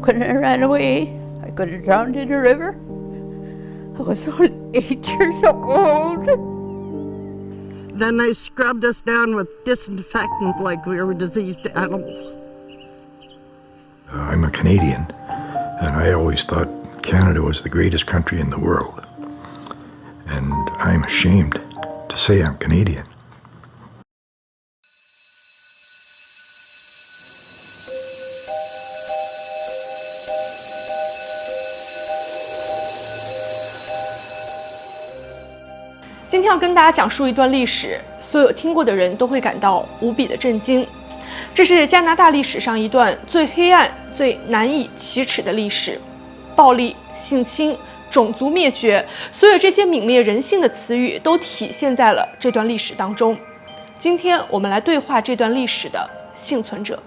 couldn't have ran away. I could have drowned in a river. I was only 8 years old. Then they scrubbed us down with disinfectant like we were diseased animals. I'm a Canadian, and I always thought Canada was the greatest country in the world. And I'm ashamed to say I'm Canadian.今天要跟大家讲述一段历史，所有听过的人都会感到无比的震惊。这是加拿大历史上一段最黑暗、最难以启齿的历史，暴力、性侵、种族灭绝，所有这些泯灭人性的词语都体现在了这段历史当中。今天我们来对话这段历史的幸存者。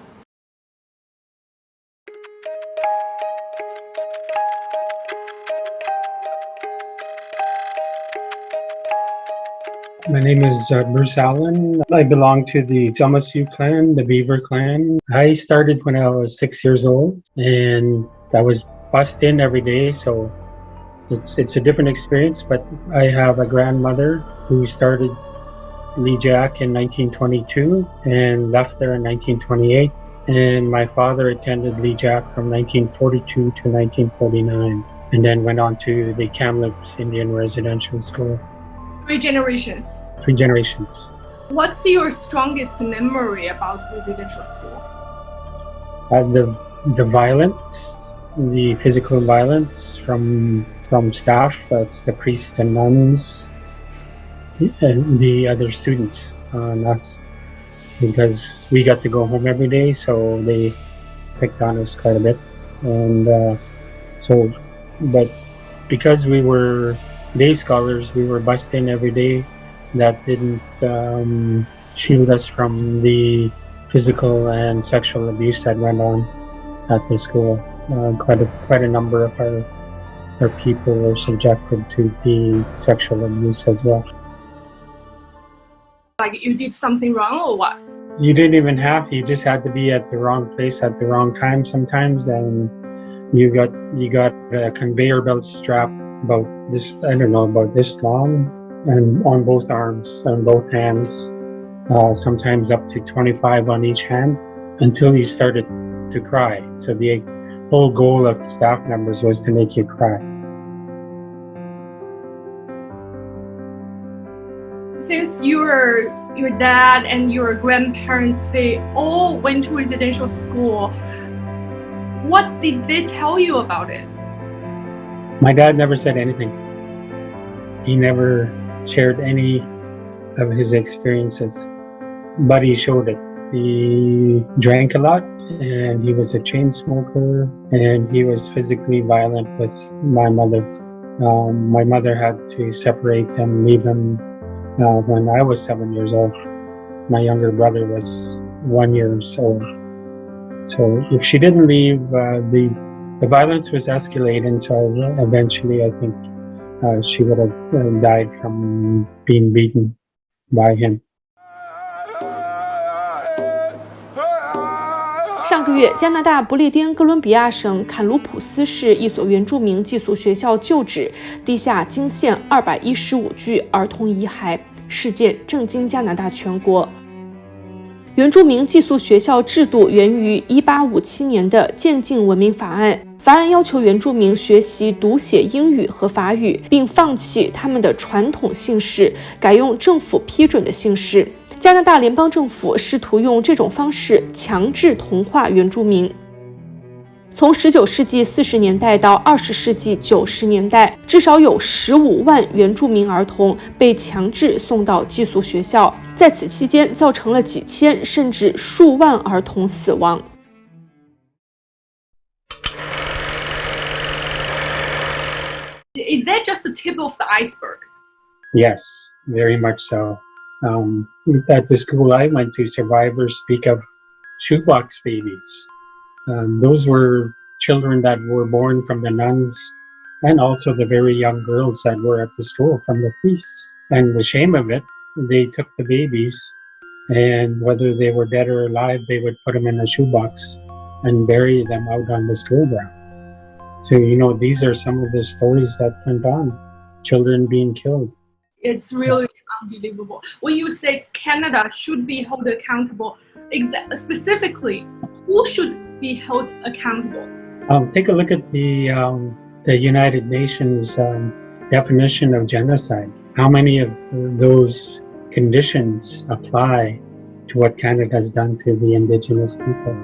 My name is Bruce Allen. I belong to the Sioux clan, the Beaver clan. I started when I was 6 years old, and I was bussed in every day, so it's a different experience. But I have a grandmother who started Lee Jack in 1922 and left there in 1928. And my father attended Lee Jack from 1942 to 1949, and then went on to the Kamloops Indian Residential School. 3 generations. 3 generations. What's your strongest memory about residential school? The violence, the physical violence from staff, that's the priests and nuns, and the other students on us, because we got to go home every day, so they picked on us quite a bit. And but because we were day scholars, we were bussed in every day. That didn't shield us from the physical and sexual abuse that went on at the school. Quite a number of our people were subjected to the sexual abuse as well. Like you did something wrong or what? You didn't even have. You just had to be at the wrong place at the wrong time sometimes, and you got a conveyor belt strap about this, I don't know, about this long, and on both arms and both hands, sometimes up to 25 on each hand, until you started to cry. So the whole goal of the staff members was to make you cry. Since your dad and your grandparents, they all went to residential school, what did they tell you about it? My dad never said anything. He never shared any of his experiences, but he showed it. He drank a lot, and he was a chain smoker, and he was physically violent with my mother. My mother had to separate and leave him when I was 7 years old. My younger brother was 1 year old. So if she didn't leave, the violence was escalating, so eventually I think she would have died from being beaten by him. 上个月，加拿大不列颠哥伦比亚省坎卢普斯市一所原住民寄宿学校旧址地下惊现215具儿童遗骸，事件震惊加拿大全国。原住民寄宿学校制度源于1857年的渐进文明法案。法案要求原住民学习读写英语和法语，并放弃他们的传统姓氏，改用政府批准的姓氏。加拿大联邦政府试图用这种方式强制同化原住民。从19世纪40年代到20世纪90年代，至少有15万原住民儿童被强制送到寄宿学校，在此期间造成了几千甚至数万儿童死亡。Is that just the tip of the iceberg? Yes, very much so. At the school I went to, survivors speak of shoebox babies. Those were children that were born from the nuns and also the very young girls that were at the school from the priests. And the shame of it, they took the babies, and whether they were dead or alive, they would put them in a shoebox and bury them out on the school ground. So, these are some of the stories that went on. Children being killed. It's really unbelievable. When you say Canada should be held accountable, specifically, who should be held accountable? Take a look at the United Nations definition of genocide. How many of those conditions apply to what Canada has done to the Indigenous people?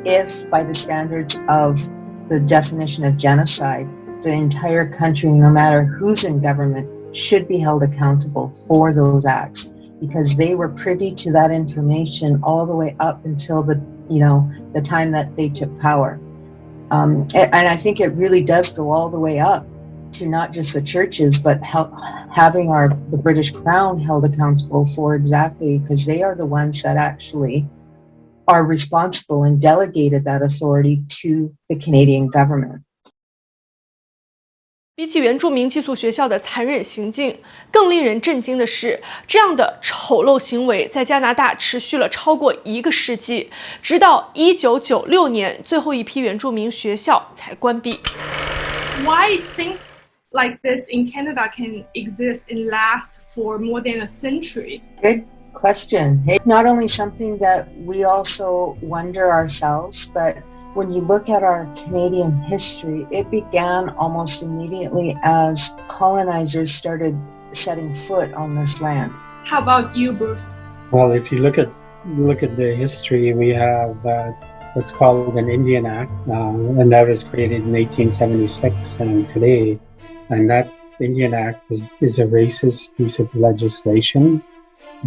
If, by the standards of the definition of genocide, the entire country, no matter who's in government, should be held accountable for those acts, because they were privy to that information all the way up until the time that they took power. And I think it really does go all the way up to not just the churches, but having the British Crown held accountable for exactly, because they are the ones that actually are responsible and delegated that authority to the Canadian government. 比起原住民寄宿学校的残忍行径，更令人震惊的是，这样的丑陋行为在加拿大持续了超过1个世纪，直到1996年，最后一批原住民学校才关闭。Why things like this in Canada can exist and last for more than a century? Good question. It's not only something that we also wonder ourselves, but when you look at our Canadian history, it began almost immediately as colonizers started setting foot on this land. How about you, Bruce? Well, if you look at the history, we have what's called an Indian Act, and that was created in 1876 and today. And that Indian Act is a racist piece of legislation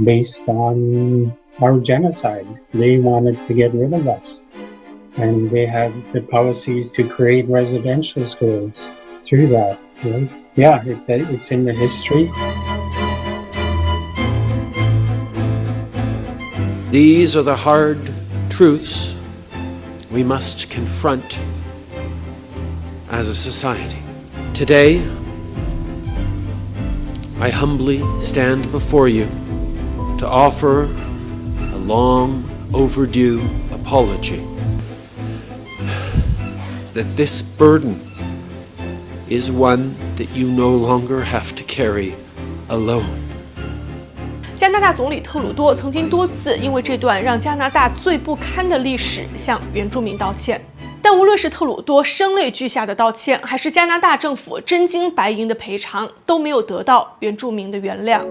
based on our genocide. They wanted to get rid of us. And they had the policies to create residential schools through that. Right? Yeah, it's in the history. These are the hard truths we must confront as a society. Today, I humbly stand before you to offer a long overdue apology. That this burden is one that you no longer have to carry alone. 加拿大总理特鲁多曾经多次因为这段让加拿大最不堪的历史向原住民道歉，但无论是特鲁多声泪俱下的道歉，还是加拿大政府真金白银的赔偿，都没有得到原住民的原谅。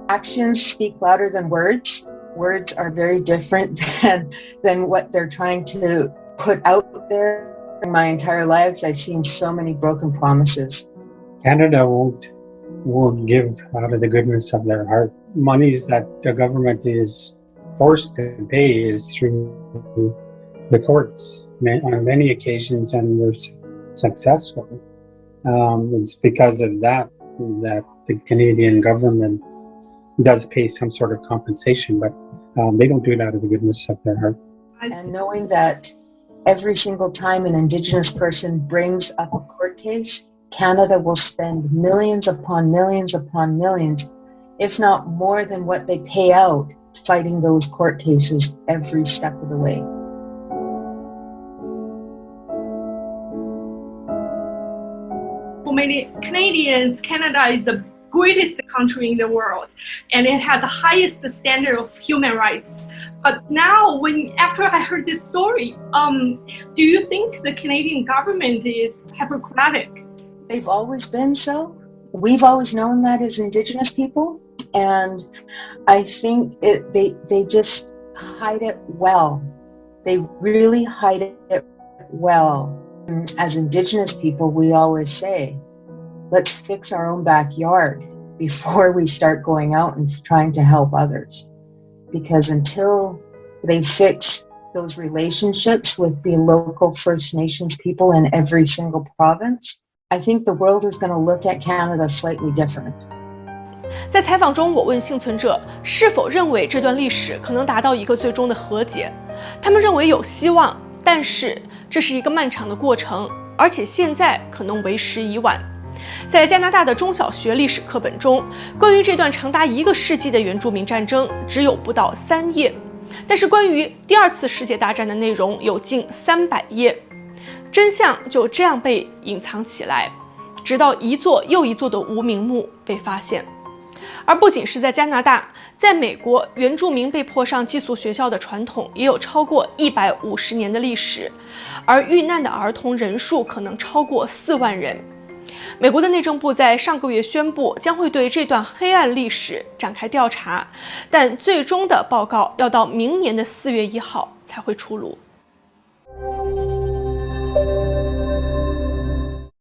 Actions speak louder than words. Words are very different than what they're trying to put out there. In my entire life, I've seen so many broken promises. Canada won't give out of the goodness of their heart. Monies that the government is forced to pay is through the courts on many occasions, and we're successful. It's because of that the Canadian government does pay some sort of compensation, but they don't do it out of the goodness of their heart. And knowing that every single time an Indigenous person brings up a court case, Canada will spend millions upon millions upon millions, if not more than what they pay out, fighting those court cases every step of the way. For many Canadians, Canada is the greatest country in the world, and it has the highest standard of human rights. But now, after I heard this story, do you think the Canadian government is hypocritical? They've always been so. We've always known that as Indigenous people, and I think they just hide it well. They really hide it well. As Indigenous people, we always say, let's fix our own backyard before we start going out and trying to help others. Because until they fix those relationships with the local First Nations people in every single province, I think the world is going to look at Canada slightly different. 在采访中，我问幸存者是否认为这段历史可能达到一个最终的和解。他们认为有希望，但是这是一个漫长的过程，而且现在可能为时已晚。在加拿大的中小学历史课本中，关于这段长达1个世纪的原住民战争只有不到3页，但是关于第2次世界大战的内容有近300页，真相就这样被隐藏起来，直到一座又一座的无名墓被发现。而不仅是在加拿大，在美国，原住民被迫上寄宿学校的传统也有超过150年的历史，而遇难的儿童人数可能超过4万人。美国的内政部在上个月宣布，将会对这段黑暗历史展开调查，但最终的报告要到明年的4月1号才会出炉。